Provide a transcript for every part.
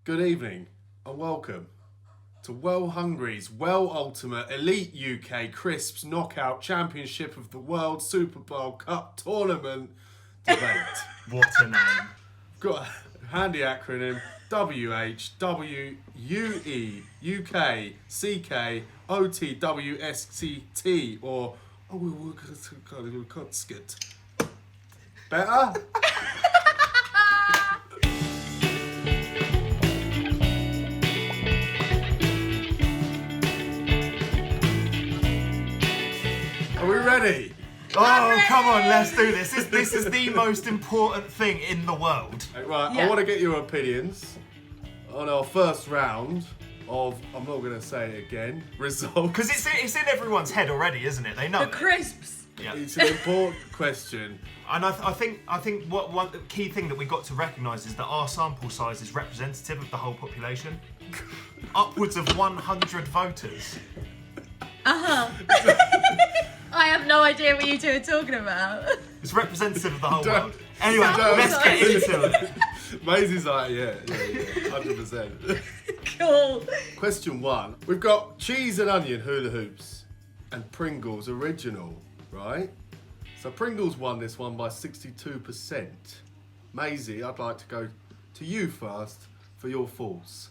Good evening and welcome to Well Hungry's Well Ultimate Elite UK Crisps Knockout Championship of the World Superbowl Cup Tournament debate. What a name. Got a handy acronym WHWUEUKCKOTWSCT or skit. Better? Are we ready? Oh, come on, let's do this. This is the most important thing in the world. Right, Yeah. I want to get your opinions on our first round of, I'm not going to say it again, results. Because it's in everyone's head already, isn't it? They know The it. crisps. Yeah. It's an important question. And I think what one key thing that we got to recognise is that our sample size is representative of the whole population. Upwards of 100 voters. I have no idea what you two are talking about. It's representative of the whole Don't- world. Anyway, don't- let's get into it. Maisie's like, yeah, 100%. Cool. Question 1. We've got cheese and onion hula hoops and Pringles original, right? So Pringles won this one by 62%. Maisie, I'd like to go to you first for your thoughts.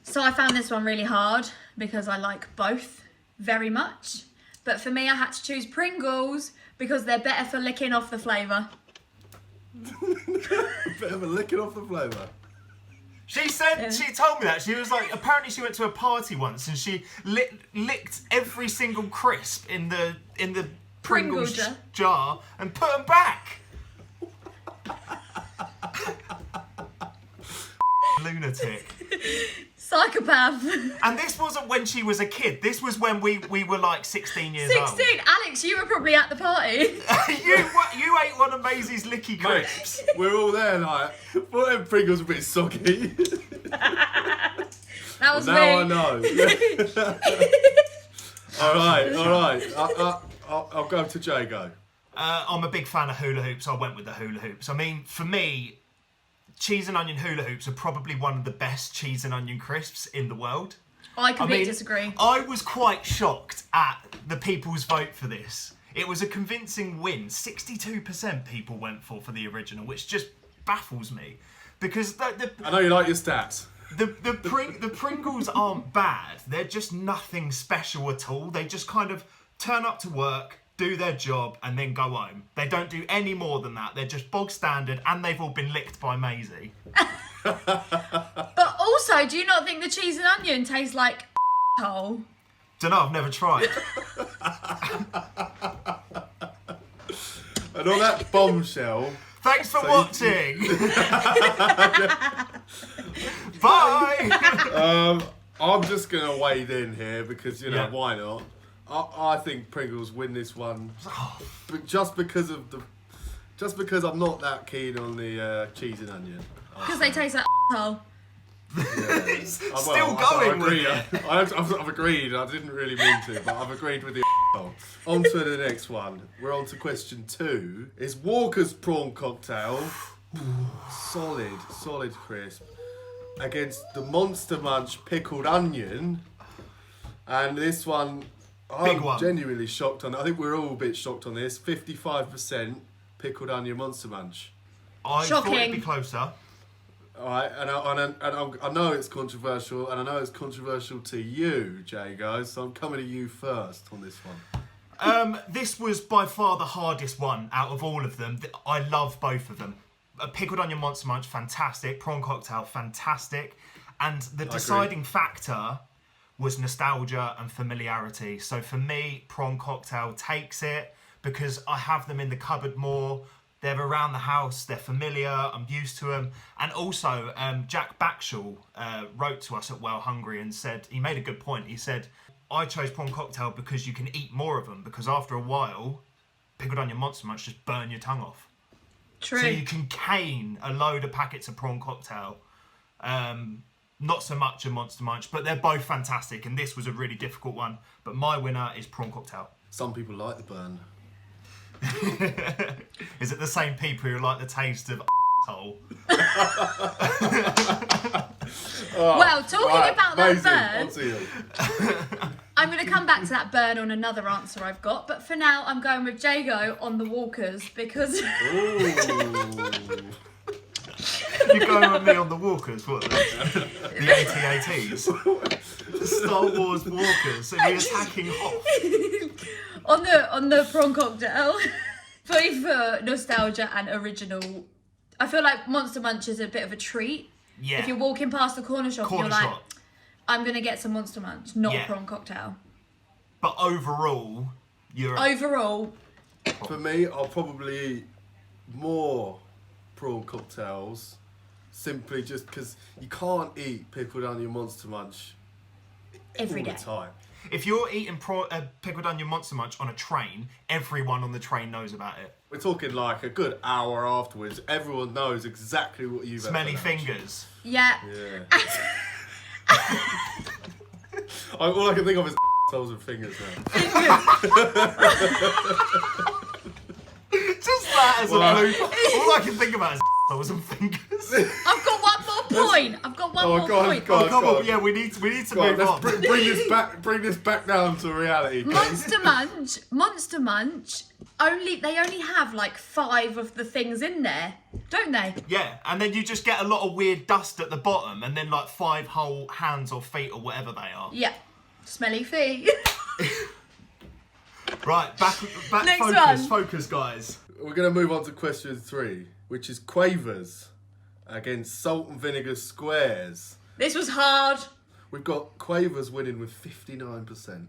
So I found this one really hard because I like both very much. But for me, I had to choose Pringles because they're better for licking off the flavour. Bit of a licking off the flavour. She told me that. She was like, apparently she went to a party once and she licked every single crisp in the Pringles Pringle jar and put them back. Lunatic. Psychopath. And this wasn't when she was a kid. This was when we were like 16 years 16. Alex, you were probably at the party. old. you ate one of Maisie's licky crisps. We're all there like, thought them Pringles were a bit soggy. That was Now me. I know. all right. I'll go to Jago. I'm a big fan of hula hoops. I went with the hula hoops. I mean, for me, cheese and onion hula hoops are probably one of the best cheese and onion crisps in the world. I completely disagree. I was quite shocked at the people's vote for this. It was a convincing win. 62% people went for the original, which just baffles me. Because I know you like your stats. the Pringles aren't bad. They're just nothing special at all. They just kind of turn up to work, do their job, and then go home. They don't do any more than that. They're just bog standard, and they've all been licked by Maisie. But also, do you not think the cheese and onion tastes like hole? Dunno, I've never tried. And on that bombshell, Thanks for So watching. Bye. I'm just going to wade in here because, you know, Yeah. why not? I think Pringles win this one, but just because I'm not that keen on the cheese and onion. Because they taste like hole. Still going with it. I've agreed. I didn't really mean to, but I've agreed with the On to the next one. We're on to question 2. Is Walker's prawn cocktail solid crisp against the Monster Munch pickled onion? And this one, Big I'm one. genuinely shocked on. I think we're all a bit shocked on this. 55% pickled onion Monster Munch. I thought it'd Shocking. be closer. All right, and I know it's controversial, and I know it's controversial to you, Jago. So I'm coming to you first on this one. This was by far the hardest one out of all of them. I love both of them. A pickled onion monster munch, fantastic. Prawn cocktail, fantastic. And the deciding factor was nostalgia and familiarity. So for me, prawn cocktail takes it because I have them in the cupboard more. They're around the house, they're familiar, I'm used to them. And also, Jack Backshall wrote to us at Well Hungry and said, he made a good point. He said, I chose prawn cocktail because you can eat more of them, because after a while, pickled onion monster munch just burn your tongue off. True. So you can cane a load of packets of prawn cocktail. Not so much a monster munch, but they're both fantastic. And this was a really difficult one. But my winner is prawn cocktail. Some people like the burn. Is it the same people who like the taste of asshole. Well, talking about Maisie, that on to you. burn, I'm going to come back to that burn on another answer I've got. But for now, I'm going with Jago on the Walkers because Ooh. You're going with me on the Walkers, what? The AT-ATs? The Star Wars Walkers, and the attacking Hoth. on the prawn cocktail, for nostalgia and original. I feel like Monster Munch is a bit of a treat. Yeah. If you're walking past the corner shop, Corner and you're like, shop. I'm going to get some Monster Munch, not Yeah. a prawn cocktail. But overall, you're... Overall, For me, I'll probably eat more prawn cocktails, simply just because you can't eat pickled onion Monster Munch every all day. the time. If you're eating pickled onion Monster Munch on a train, everyone on the train knows about it. We're talking like a good hour afterwards. Everyone knows exactly what you've had Smelly for lunch. fingers. Yeah. Yeah. All I can think of is toes and fingers now. Just that as Well, a blooper. All I can think about is toes and fingers. I've got one more point. I've got one more go on, point. go on. Oh, come on. Yeah, we need to Go on, move let's on. bring this back down to reality. Monster Munch, they only have like 5 of the things in there, don't they? Yeah, and then you just get a lot of weird dust at the bottom, and then like 5 whole hands or feet or whatever they are. Yeah. Smelly feet. Right, back Next focus, guys. We're going to move on to question 3, which is quavers against salt and vinegar squares. This was hard. We've got quavers winning with 59%.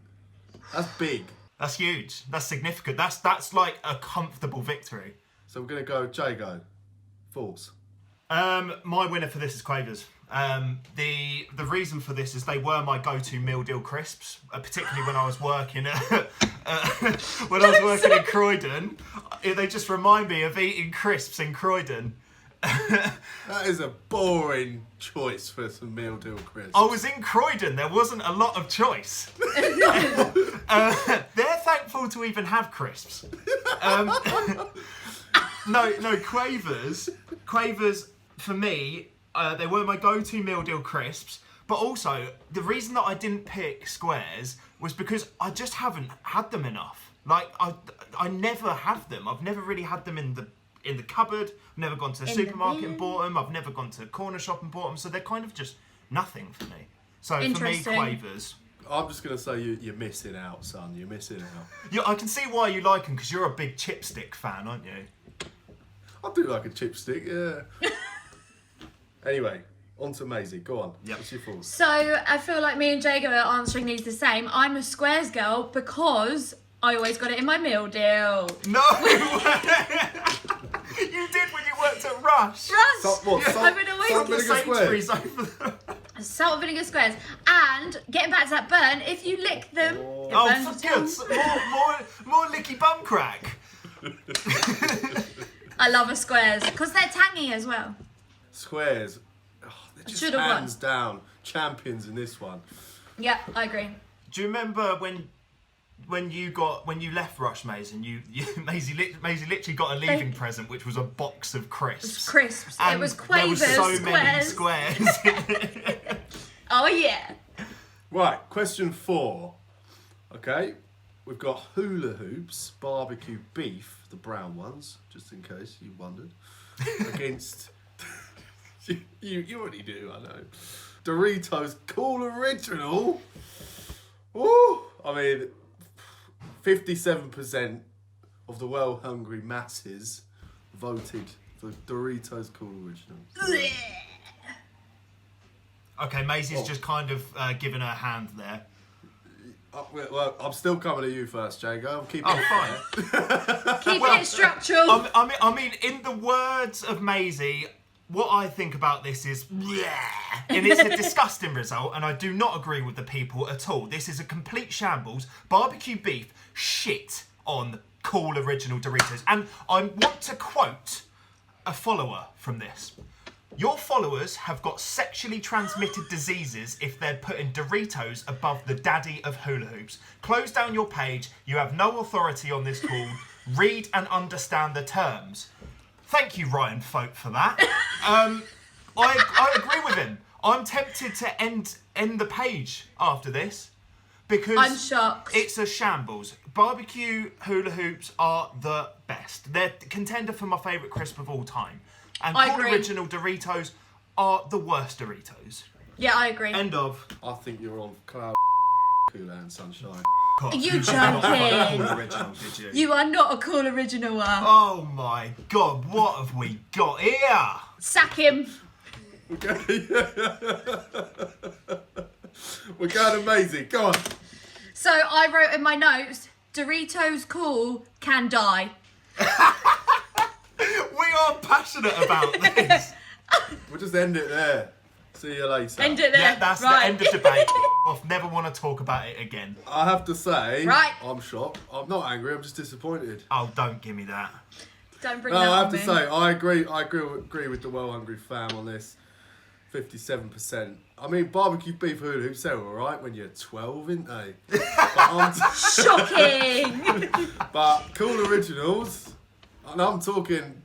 That's big. That's huge. That's significant. That's like a comfortable victory. So we're going to go Jago. Thoughts? My winner for this is Quavers. The reason for this is they were my go-to meal deal crisps, particularly when I was working in Croydon. They just remind me of eating crisps in Croydon. That is a boring choice for some meal deal crisps. I was in Croydon. There wasn't a lot of choice. They're thankful to even have crisps. No, Quavers. Quavers, for me, they were my go-to meal deal crisps. But also, the reason that I didn't pick squares was because I just haven't had them enough. Like, I never have them. I've never really had them in the cupboard. I've never gone to the supermarket and bought them. I've never gone to a corner shop and bought them. So they're kind of just nothing for me. So for me, Interesting. Quavers. I'm just going to say you're missing out, son. You're missing out. Yeah, I can see why you like them, because you're a big chipstick fan, aren't you? I do like a chipstick, yeah. Anyway, on to Maisie. Go on. Yep. What's your thoughts? So I feel like me and Jago are answering these the same. I'm a squares girl because I always got it in my meal deal. No way! You did when you worked at Rush. I've been away salt from vinegar Sainsbury's squares. over there. salt and vinegar squares. And getting back to that burn, if you lick them, it Oh, burns for your good. tongue. More licky bum crack. I love a squares because they're tangy as well. Squares. Oh, they're just Should've won. hands down champions in this one. Yeah, I agree. Do you remember when you left Rush, Maisie, and Maisie literally got a leaving present, which was a box of crisps. Crisps. And it was there Quavers was so many squares. squares. Oh yeah. Right, question 4. Okay, we've got hula hoops, barbecue beef, the brown ones, just in case you wondered, against you already do, I know. Doritos Cool Original. Ooh, I mean, 57% of the well-hungry masses voted for Doritos Cool Original. Okay, Maisie's just kind of given her hand there. Well, I'm still coming to you first, Jago. I'm keeping it fine. Keeping it structural. I mean, in the words of Maisie, what I think about this is, and it's a disgusting result, and I do not agree with the people at all. This is a complete shambles. Barbecue beef shit on Cool Original Doritos. And I want to quote a follower from this. Your followers have got sexually transmitted diseases if they're putting Doritos above the daddy of hula hoops. Close down your page. You have no authority on this call. Read and understand the terms. Thank you, Ryan Folk, for that. I agree with him. I'm tempted to end the page after this because I'm shocked. It's a shambles. Barbecue hula hoops are the best. They're contender for my favourite crisp of all time. And I Cool agree. Original Doritos are the worst Doritos. Yeah, I agree. End of. I think you're on cloud Kool-Aid Sunshine. God, Are you did not find joking? Cool Original, did you? You are not a Cool Original. Oh my God, what have we got here? Sack him. We're going amazing. Go on. So I wrote in my notes, Doritos Cool can die. We are passionate about this. We'll just end it there. See you later. End it there. Yeah, that's right. the end of debate. I'll never want to talk about it again. I have to say, Right. I'm shocked. I'm not angry. I'm just disappointed. Oh, don't give me that. Don't bring No, that I on have to me. say, I agree with the Well Hungry fam on this. 57%. I mean, barbecue beef hula hoops, they're alright when you're 12, ain't they? Shocking. But Cool Originals, and I'm talking,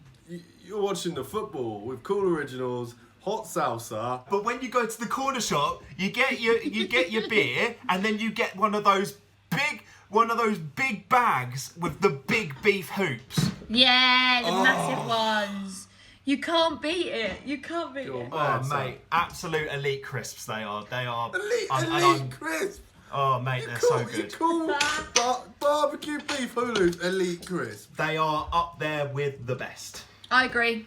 you're watching the football with Cool Originals, hot salsa. But when you go to the corner shop, you get your beer, and then you get one of those big bags with the big beef hoops. Yeah, the massive ones. You can't beat it. You can't beat You're it. mad, Oh, son. mate, absolute elite crisps they are. They are. Elite crisp. Oh, mate, they're so good. Cool barbecue beef hula hoops, elite crisp. They are up there with the best. I agree.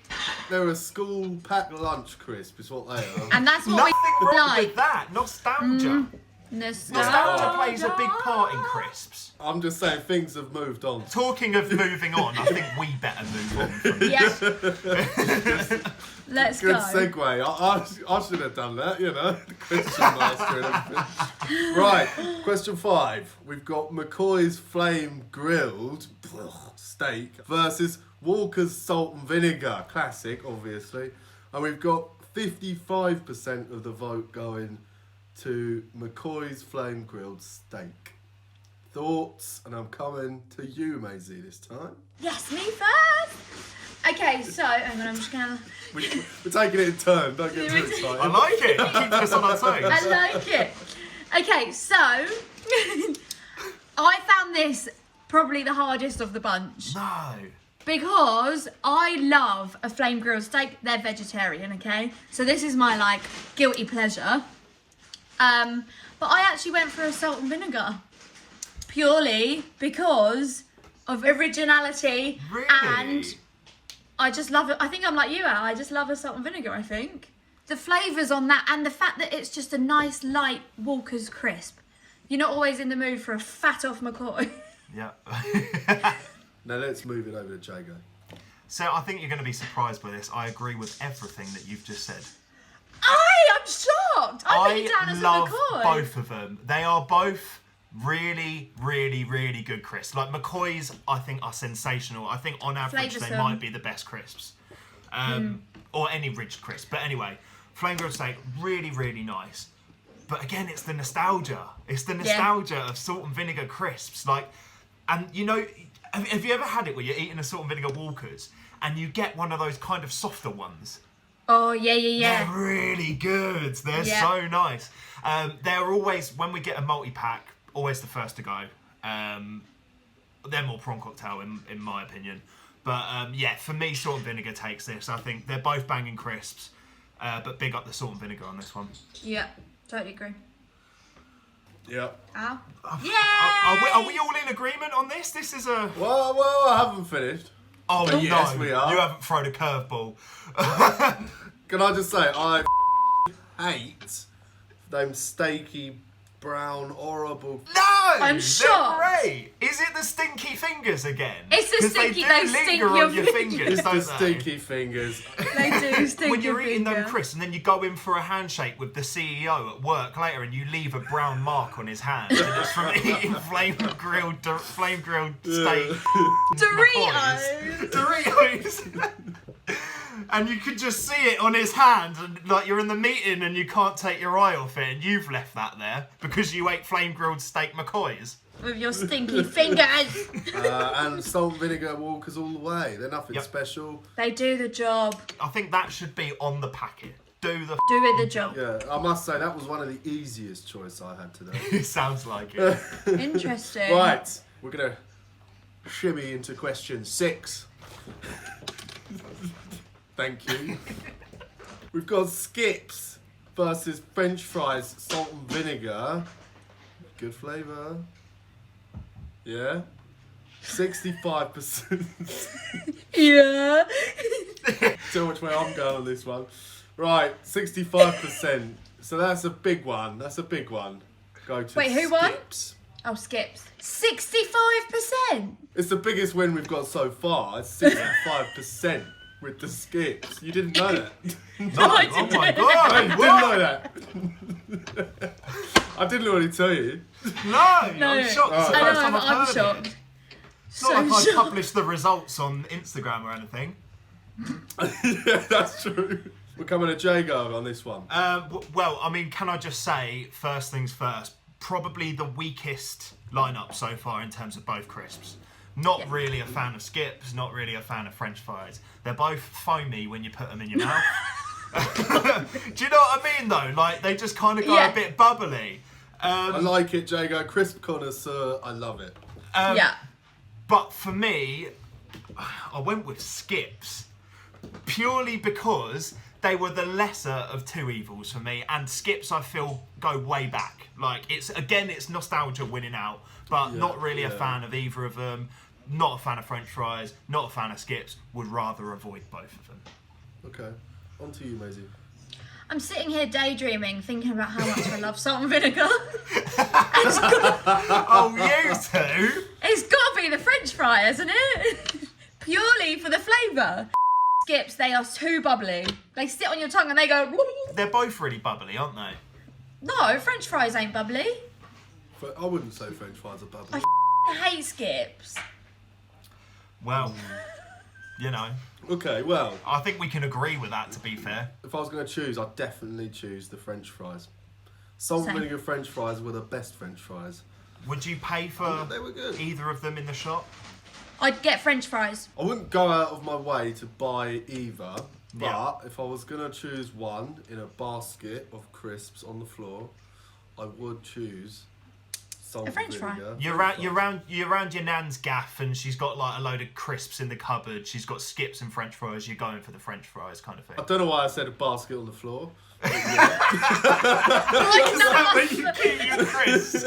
They're a school packed lunch crisp, is what they are. And that's what Nothing we wrong like. with that. Nostalgia. Nostalgia Nostalgia plays a big part in crisps. I'm just saying things have moved on. Talking of moving on, I think we better move on. From this. Yeah. Let's Good go. segue. I should have done that, you know. The question master and everything. Right, question 5. We've got McCoy's flame grilled steak versus Walker's salt and vinegar. Classic, obviously. And we've got 55% of the vote going to McCoy's flame grilled steak. Thoughts? And I'm coming to you, Maisie, this time. Yes, me first. Okay, so hang on, I'm just gonna. We're taking it in turn. Don't get too excited. I like it. It keeps us on our toes. I like it. Okay, so I found this probably the hardest of the bunch No. because I love a flame grilled steak. They're vegetarian, okay? So this is my like guilty pleasure. But I actually went for a salt and vinegar purely because of originality Really? and I just love it. I think I'm like you, Al. I just love a salt and vinegar, I think. The flavours on that and the fact that it's just a nice, light Walker's crisp. You're not always in the mood for a fat off McCoy. Yeah. Now let's move it over to Jago. So I think you're going to be surprised by this. I agree with everything that you've just said. I'm shocked. I put you down as a love McCoy. both of them. They are both really, really, really good crisps. Like McCoy's, I think, are sensational. I think on average they Flavoursome. might be the best crisps. Or any ridged crisp. But anyway, flame grilled steak, really, really nice. But again, it's the nostalgia. It's the nostalgia of salt and vinegar crisps. Like, and you know, have you ever had it where you're eating a salt and vinegar Walkers and you get one of those kind of softer ones? Oh, yeah. They're really good. They're Yeah. so nice. They're always, when we get a multi-pack, always the first to go. They're more prawn cocktail in my opinion. But yeah, for me, salt and vinegar takes this. I think they're both banging crisps. But big up the salt and vinegar on this one. Yeah, totally agree. Yep. Al? Are we all in agreement on this? This is a... Well, I haven't finished. Oh, Yes, no. we are. You haven't thrown a curveball. Can I just say, I hate them steaky, brown, horrible... No! I'm they're shocked. great. Is it the stinky fingers again? It's the 'Cause stinky- they they do stink linger your on your fingers. fingers, It's don't the they? stinky fingers. They do stink When you're your eating them finger. crisps and then you go in for a handshake with the CEO at work later and you leave a brown mark on his hand and it's from eating flame grilled steak Doritos! Doritos. And you could just see it on his hand and like you're in the meeting and you can't take your eye off it and you've left that there because you ate flame grilled steak McCoys. with your stinky fingers. And salt and vinegar walkers all the way. They're nothing special. They do the job. I think that should be on the packet. Do Do it the job. Yeah, I must say that was one of the easiest choice I had today. It sounds like it. Interesting. Right, we're gonna shimmy into question 6. Thank you. We've got skips versus French fries, salt and vinegar. Good flavour. Yeah. 65%. Yeah. Tell which way I'm going on this one. Right, 65%. So that's a big one. That's a big one. Go to Wait, who won? skips. Oh, skips. 65%. It's the biggest win we've got so far. It's 65% with the skips. You didn't know that. No, I oh my didn't. god! I didn't know that. I didn't already tell you. No, No, I'm shocked. It's the I first know, time I've I'm heard shocked. it. It's not like I shocked. published the results on Instagram or anything. Yeah, that's true. We're coming to Jago on this one. Well, I mean, can I just say, first things first, probably the weakest lineup so far in terms of both crisps. Not really a fan of skips, not really a fan of French fries. They're both foamy when you put them in your mouth. Do you know what I mean, though? Like, they just kind of go a bit bubbly. I like it, Jago. Crisp connoisseur. I love it. Yeah. But for me, I went with skips purely because they were the lesser of two evils for me, and skips I feel go way back. Like, it's nostalgia winning out, but not really a fan of either of them. Not a fan of French fries, not a fan of skips. Would rather avoid both of them. Okay, on to you, Maisie. I'm sitting here daydreaming, thinking about how much I love salt and vinegar. Oh, you two! It's got to be the French fry, isn't it? Purely for the flavour. Skips, they are too bubbly. They sit on your tongue and they go... They're both really bubbly, aren't they? No, French fries ain't bubbly. I wouldn't say French fries are bubbly. I hate skips. Well, you know, Okay, well, I think we can agree with that, to be fair. if I was going to choose, I'd definitely choose the French fries. Salt and Same. vinegar French fries were the best French fries. Would you pay for They were good. either of them in the shop? I'd get French fries. I wouldn't go out of my way to buy either, but Yeah. if I was going to choose one in a basket of crisps on the floor, I would choose salt A French and fry. vinegar. You're around your nan's gaff, and she's got like a load of crisps in the cupboard. She's got skips and French fries. You're going for the French fries, kind of thing. I don't know why I said a basket on the floor. Where you keep your crisps?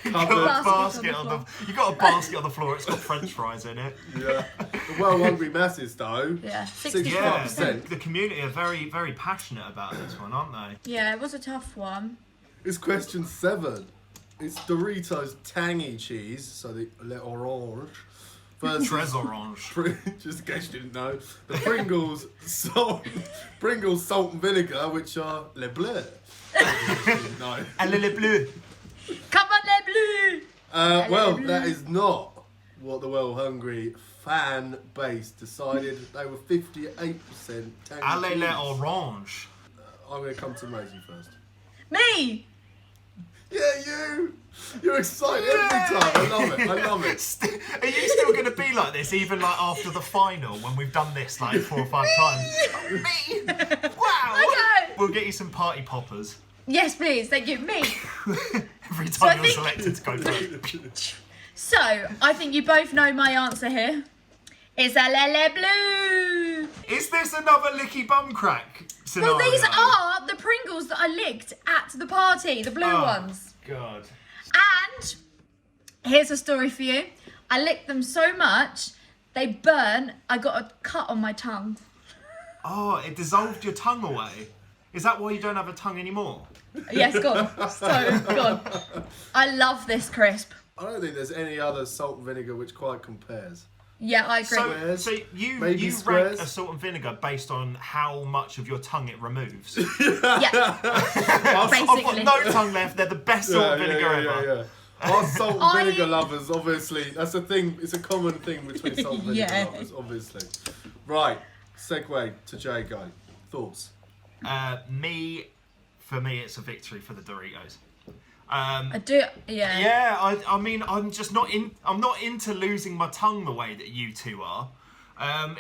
You got a basket on the. You got a basket on the floor. It's got French fries in it. Yeah. The well-hungry masses, though. Yeah, Yeah, 65%. the community are very, very passionate about this one, aren't they? Yeah, it was a tough one. It's question 7. It's Doritos tangy cheese, so the Le Orange, versus Tres Orange. just in case you didn't know, the Pringles salt and vinegar, which are Le Bleu. No. And Le Bleu. Come on, les bleus! Well, that is not what the well hungry fan base decided. They were 58% tangy Allez cheese. Le Orange. I'm going to come to Maisie first. Me! Yeah, you! You're excited every time. I love it. I love it. Are you still going to be like this, even like after the final, when we've done this like 4 or 5 times? Me! Wow! Okay. We'll get you some party poppers Yes, please, thank you. Me. every So I time you're think- selected to go first. So, I think you both know my answer here. It's a le bleu! Is this another licky bum crack scenario? Well, these are the Pringles that I licked at the party, the blue Oh, ones. God. And here's a story for you. I licked them so much, they burn. I got a cut on my tongue. Oh, it dissolved your tongue away. Is that why you don't have a tongue anymore? Yes, gone. So gone. I love this crisp. I don't think there's any other salt and vinegar which quite compares. Yeah, I agree. Squares, So you maybe rank squares. a salt and vinegar based on how much of your tongue it removes. Yeah, I've basically. got no tongue left. They're the best salt and vinegar ever. Our salt and I- vinegar lovers, obviously, that's a thing. It's a common thing between salt and vinegar Yeah. lovers, obviously. Right, segue to Jay Guy. Thoughts? For me, it's a victory for the Doritos. I do, yeah. Yeah, I mean, I'm just not in. I'm not into losing my tongue the way that you two are.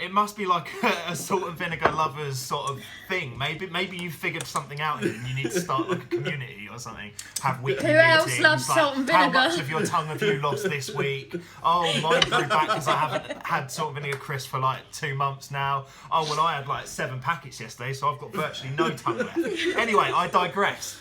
It must be like a salt and vinegar lovers sort of thing. Maybe you figured something out here and you need to start like a community or something. Have weekly Who else meetings, loves like, salt and how vinegar? much of your tongue have you lost this week? Oh, mine grew back because I haven't had salt and vinegar crisp for like 2 months now. Oh, well, I had like 7 packets yesterday, so I've got virtually no tongue left. Anyway, I digress.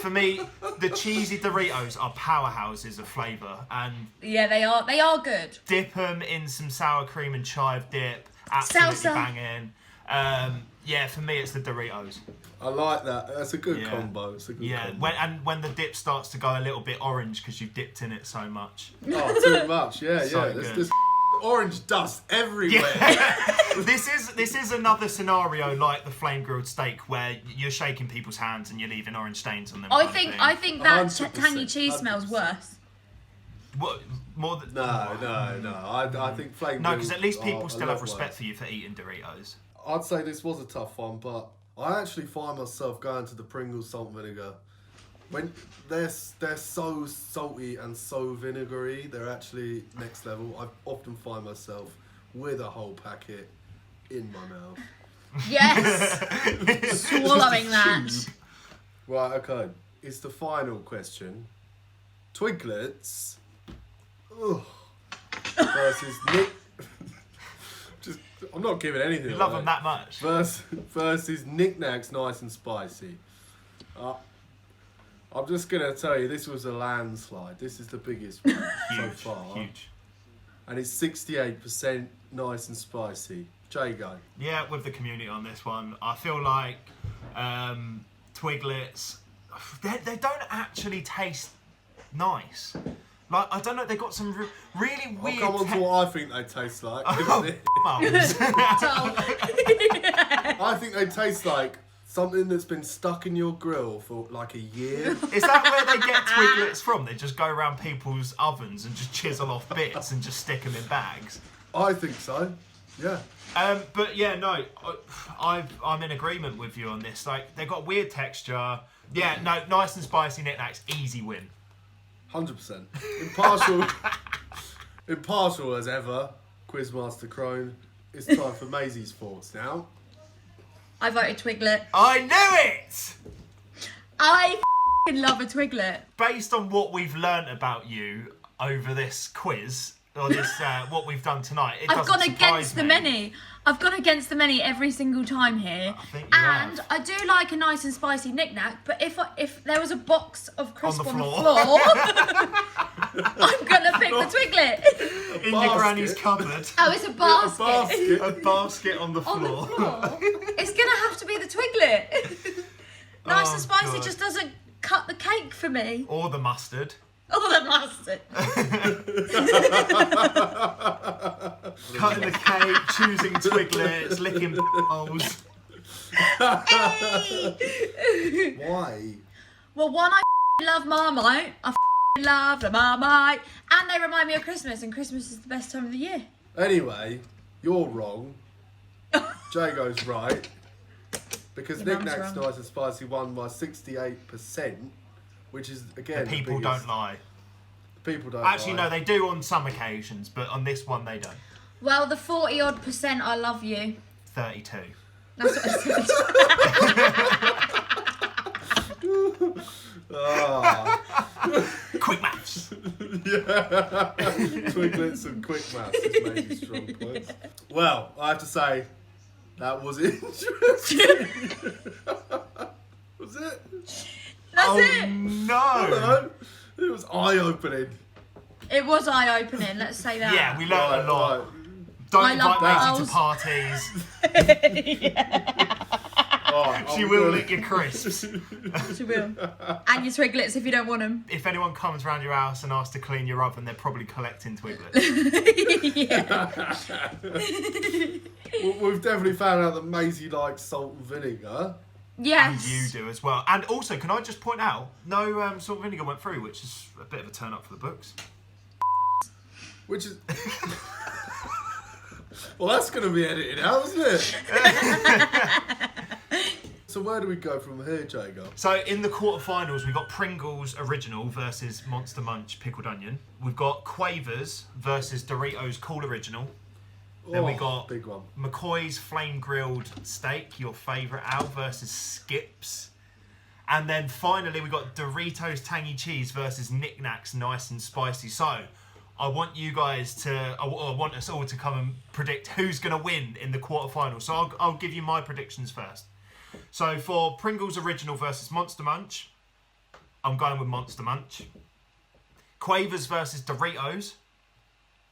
For me, the cheesy Doritos are powerhouses of flavour, and Yeah, they are. They are good. dip them in some sour cream and chive dip. Absolutely Salsa. banging. Yeah, for me, it's the Doritos. I like that. That's a good Yeah. combo. It's a good Yeah, combo. when the dip starts to go a little bit orange because you've dipped in it so much. Oh, too much. Yeah, So yeah. good. There's orange dust everywhere. This is another scenario like the flame grilled steak where you're shaking people's hands and you're leaving orange stains on them. I kind of think thing. I think that 100%, tangy cheese smells 100%. worse. What, more than No. I think flame. No, because at least grills people are still a have lot respect worse. for you for eating Doritos. I'd say this was a tough one, but I actually find myself going to the Pringles salt and vinegar. When they're so salty and so vinegary, they're actually next level. I often find myself with a whole packet in my mouth. Yes, swallowing that. Right, okay. It's the final question. Twiglets versus Nick. Just, I'm not giving anything. You love away. them that much. Versus knickknacks, nice and spicy. I'm just gonna tell you, this was a landslide. This is the biggest one so Huge, far, huge. and it's 68% nice and spicy. Jago. Yeah, with the community on this one, I feel like Twiglets, they don't actually taste nice. Like, I don't know, they got some really I'll weird. come on to what I think they taste like. Mums. I think they taste like something that's been stuck in your grill for like a year. Is that where they get Twiglets from? They just go around people's ovens and just chisel off bits and just stick them in bags. I think so. Yeah. But yeah, no, I'm in agreement with you on this. Like, they've got weird texture. Yeah, no, nice and spicy knickknacks, easy win. 100%. Impartial as ever. Quizmaster Crone. It's time for Maisie's thoughts now. I voted Twiglet. I knew it! I f***ing love a Twiglet. Based on what we've learnt about you over this quiz, or this what we've done tonight, it I've doesn't gone surprise against the me. many. I've gone against the many every single time here. I think you And have. I do like a nice and spicy knick-knack, but if there was a box of crisp the on the floor. floor, I'm gonna pick the Twiglet. In your basket. granny's cupboard. Oh, it's a basket. basket. A basket on the On the floor. floor. It's gonna have to be the Twiglet. Nice Oh, and spicy God. just doesn't cut the cake for me. Or the mustard. Oh, the mustard. Cutting the cake, choosing Twiglets, licking holes. Why? Well, one, I love Marmite. I love the Marmite. And they remind me of Christmas, and Christmas is the best time of the year. Anyway, you're wrong. Jago's right. Because Your mum's knickknacks, wrong. nice and spicy won by 68%, which is again. the People biggest. don't lie. People don't. Actually, lie. no, they do on some occasions, but on this one they don't. Well, the 40-odd% I love you. 32. That's what I said. Ah, Quick maths. Twiglets and quick maths is maybe strong points. Well, I have to say, that was interesting. Was it? That's Oh it. no! No, it was eye-opening. It was eye-opening, let's say that. Yeah, we learned a lot. Right. Don't I love invite Maisie to parties. Alright, She I'm will gonna- lick your crisps. She will. And your Twiglets if you don't want them. If anyone comes round your house and asks to clean your oven, they're probably collecting Twiglets. We've definitely found out that Maisie likes salt and vinegar. And Yes. you do as well. And also, can I just point out, no salt and vinegar went through, which is a bit of a turn up for the books. Which is... well, that's going to be edited out, isn't it? So where do we go from here, Jago? So in the quarterfinals, we got Pringles Original versus Monster Munch Pickled Onion. We've got Quavers versus Doritos Cool Original. Then we got big one. McCoy's Flame Grilled Steak, your favourite, Al, versus Skips. And then finally, we got Doritos Tangy Cheese versus Knick Knacks Nice and Spicy. So I want you guys to, I want us all to come and predict who's going to win in the quarterfinals. So I'll give you my predictions first. So for Pringles Original versus Monster Munch, I'm going with Monster Munch. Quavers versus Doritos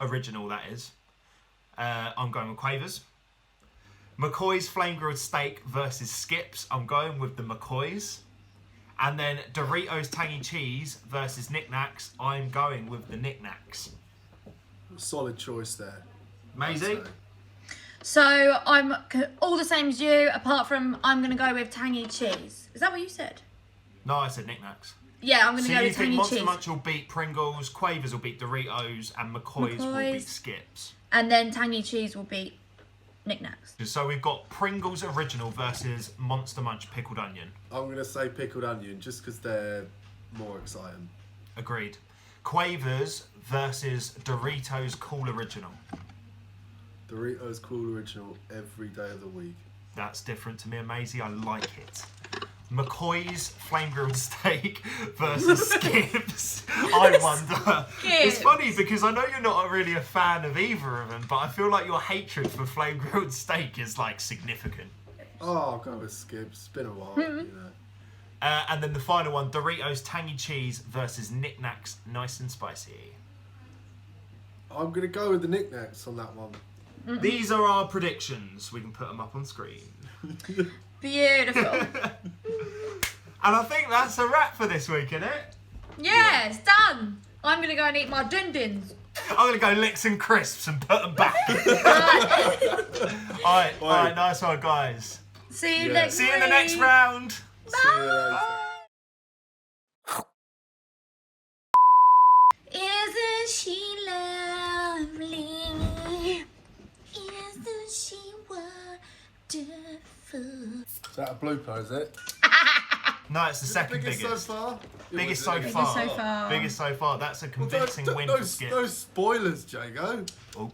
Original, that is. I'm going with Quavers. McCoy's Flame Grilled Steak versus Skips. I'm going with the McCoys. And then Doritos Tangy Cheese versus Knick Knacks. I'm going with the Knick Knacks. Solid choice there. Maisie? So I'm all the same as you, apart from I'm going to go with tangy cheese. Is that what you said? No, I said Knick Knacks. Yeah, I'm going to So go you with think tangy Monster cheese. Munch will beat Pringles, Quavers will beat Doritos, and McCoys will beat Skips. And then tangy cheese will beat Knick Knacks. So we've got Pringles Original versus Monster Munch Pickled Onion. I'm going to say pickled onion just because they're more exciting. Agreed. Quavers versus Doritos Cool Original. Doritos Cool Original every day of the week. That's different to me and Maisie. I like it. McCoy's Flame Grilled Steak versus Skips. I wonder. It's funny because I know you're not really a fan of either of them, but I feel like your hatred for Flame Grilled Steak is like significant. Oh, I'll go with Skips. It's been a while, you know. And then the final one, Doritos Tangy Cheese versus Knick Knacks Nice and Spicy. I'm going to go with the Knick Knacks on that one. These are our predictions. We can put them up on screen. Beautiful. And I think that's a wrap for this week, isn't it? Yeah, it's done. I'm going to go and eat my dun-duns. I'm going to go lick some crisps and put them back. All right, nice one, guys. See you next See you in the next round. See you later. Isn't she lovely? Isn't she wonderful? Is that a blooper, is it? No, it's the second biggest biggest. so far? Biggest so Biggest far. so far. Biggest so far. That's a convincing win no, for Skip. no spoilers, Jago. Oh.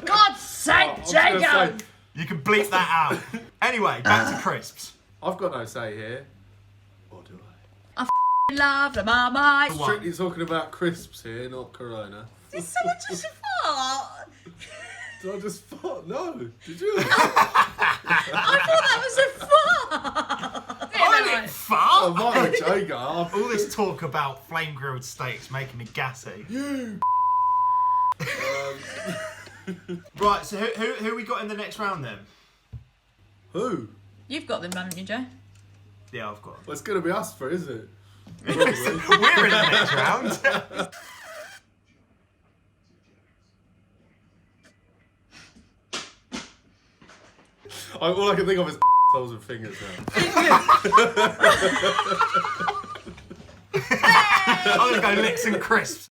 God's sake, I was gonna Jago! say, You can bleep that out. Anyway, back to crisps. I've got no say here. Or do I? Love the Marmite. What? Strictly talking about crisps here, not Corona. Did someone just fart? Did I just fart? No. Did you? I thought that was a fart. I didn't fart. Oh, my Jago. All this talk about flame grilled steaks making me gassy. Right, so who we got in the next round then? Who? You've got them, haven't you, Joe? Yeah, I've got Well, it's going to be us for, isn't it? them. We're in the next round. All I can think of is toes and fingers now. I'm going to go lick some crisps.